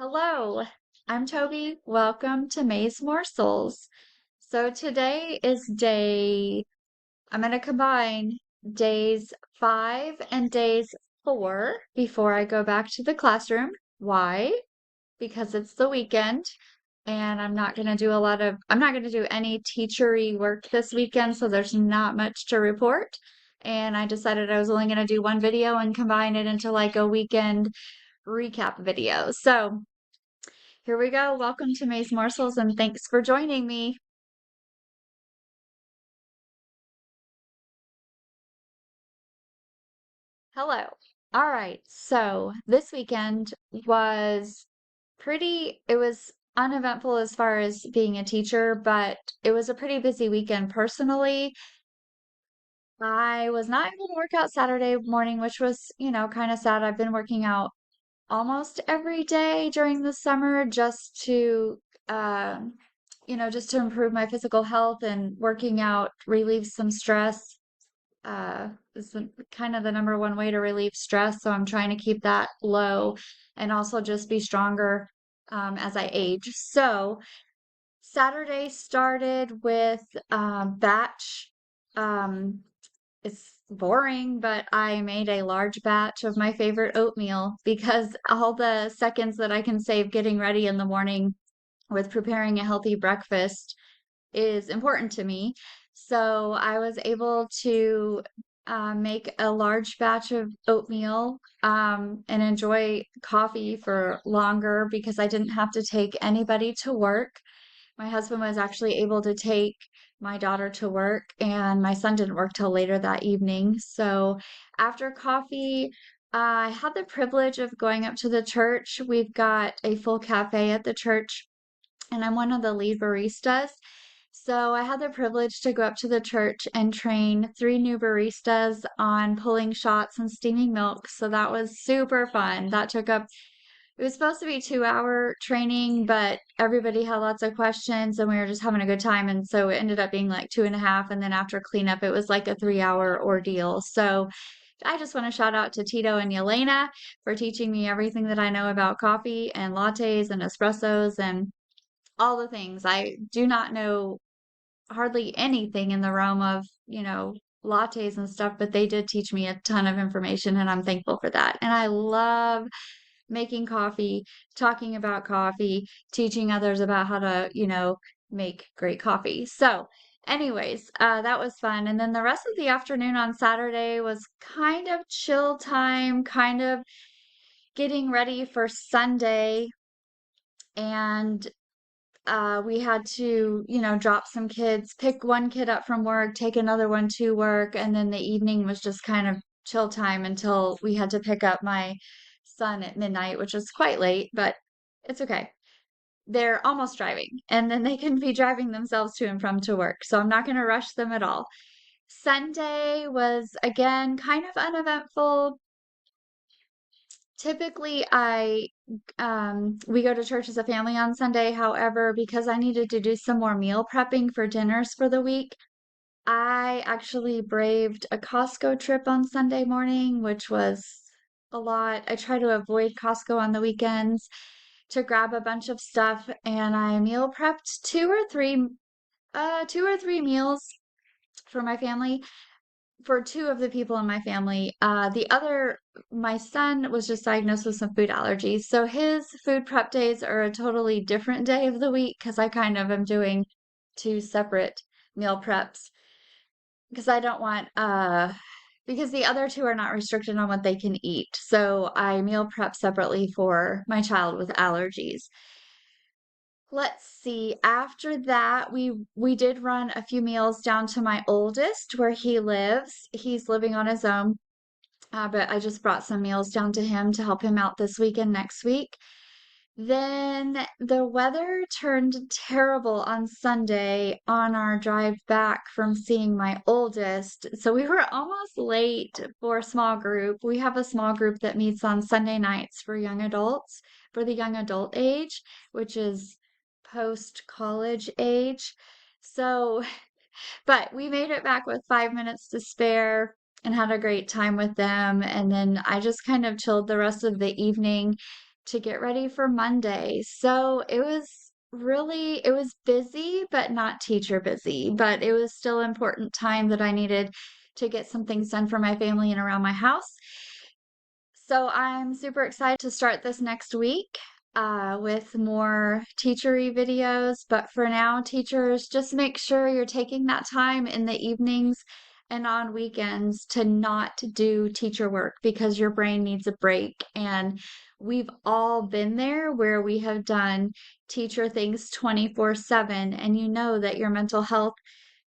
Hello, I'm Toby. Welcome to May's Morsels. So today is I'm going to combine days 5 and days 4 before I go back to the classroom. Why? Because it's the weekend and I'm not going to do any teachery work this weekend, so there's not much to report. And I decided I was only going to do one video and combine it into like a weekend recap video. So here we go. Welcome to May's Morsels, and thanks for joining me. Hello. All right. So this weekend was it was uneventful as far as being a teacher, but it was a pretty busy weekend personally. I was not able to work out Saturday morning, which was, kind of sad. I've been working out almost every day during the summer um, just to improve my physical health, and working out relieves some stress. Is kind of the number one way to relieve stress. So I'm trying to keep that low and also just be stronger as I age. So Saturday started with batch. Um, it's boring, but I made a large batch of my favorite oatmeal because all the seconds that I can save getting ready in the morning with preparing a healthy breakfast is important to me. So I was able to make a large batch of oatmeal and enjoy coffee for longer because I didn't have to take anybody to work. My husband was actually able to take my daughter to work, and my son didn't work till later that evening. So after coffee, I had the privilege of going up to the church. We've got a full cafe at the church, and I'm one of the lead baristas. So I had the privilege to go up to the church and train three new baristas on pulling shots and steaming milk. So that was super fun. It was supposed to be 2 hour training, but everybody had lots of questions and we were just having a good time. And so it ended up being like 2.5. And then after cleanup, it was like a 3 hour ordeal. So I just want to shout out to Tito and Yelena for teaching me everything that I know about coffee and lattes and espressos and all the things. I do not know hardly anything in the realm of, lattes and stuff, but they did teach me a ton of information and I'm thankful for that. And I love making coffee, talking about coffee, teaching others about how to, make great coffee. So, anyways, that was fun. And then the rest of the afternoon on Saturday was kind of chill time, kind of getting ready for Sunday. And we had to, drop some kids, pick one kid up from work, take another one to work, and then the evening was just kind of chill time until we had to pick up my son at midnight, which is quite late, but it's okay. They're almost driving, and then they can be driving themselves to and from to work, so I'm not going to rush them at all. Sunday was again kind of uneventful. Typically, I we go to church as a family on Sunday. However, because I needed to do some more meal prepping for dinners for the week, I actually braved a Costco trip on Sunday morning, which was a lot. I try to avoid Costco on the weekends to grab a bunch of stuff, and I meal prepped two or three meals for my family, for two of the people in my family. My son was just diagnosed with some food allergies. So his food prep days are a totally different day of the week because I kind of am doing two separate meal preps because I don't want, because the other two are not restricted on what they can eat. So I meal prep separately for my child with allergies. Let's see. After that, we did run a few meals down to my oldest where he lives. He's living on his own, but I just brought some meals down to him to help him out this week and next week. Then the weather turned terrible on Sunday on our drive back from seeing my oldest. So we were almost late for a small group. We have a small group that meets on Sunday nights for young adults, for the young adult age, which is post-college age. So, but we made it back with 5 minutes to spare and had a great time with them. And then I just kind of chilled the rest of the evening to get ready for Monday. So it was busy, but not teacher busy, but it was still important time that I needed to get some things done for my family and around my house. So I'm super excited to start this next week with more teachery videos. But for now, teachers, just make sure you're taking that time in the evenings and on weekends to not do teacher work because your brain needs a break. And we've all been there where we have done teacher things 24/7, and you know that your mental health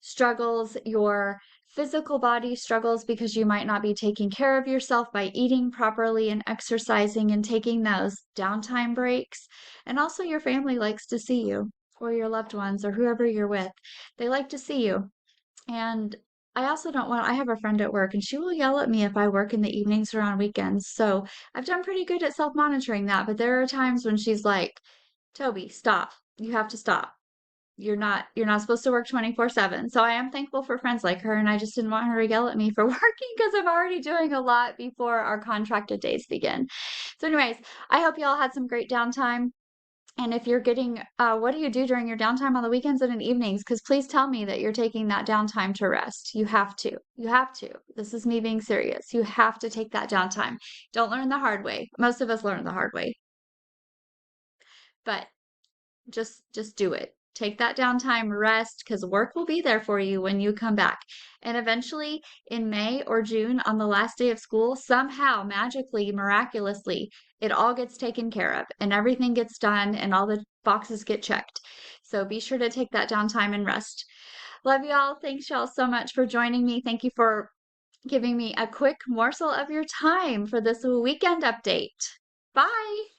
struggles, your physical body struggles because you might not be taking care of yourself by eating properly and exercising and taking those downtime breaks. And also, your family likes to see you, or your loved ones, or whoever you're with. They like to see you. And I also don't want, I have a friend at work and she will yell at me if I work in the evenings or on weekends. So I've done pretty good at self monitoring that. But there are times when she's like, Toby, stop. You have to stop. You're not supposed to work 24/7. So I am thankful for friends like her, and I just didn't want her to yell at me for working because I'm already doing a lot before our contracted days begin. So anyways, I hope you all had some great downtime. And if you're getting, what do you do during your downtime on the weekends and in evenings? Because please tell me that you're taking that downtime to rest. You have to. You have to. This is me being serious. You have to take that downtime. Don't learn the hard way. Most of us learn the hard way, but just do it. Take that downtime, rest, because work will be there for you when you come back. And eventually, in May or June, on the last day of school, somehow, magically, miraculously, it all gets taken care of and everything gets done and all the boxes get checked. So be sure to take that downtime and rest. Love y'all. Thanks y'all so much for joining me. Thank you for giving me a quick morsel of your time for this weekend update. Bye.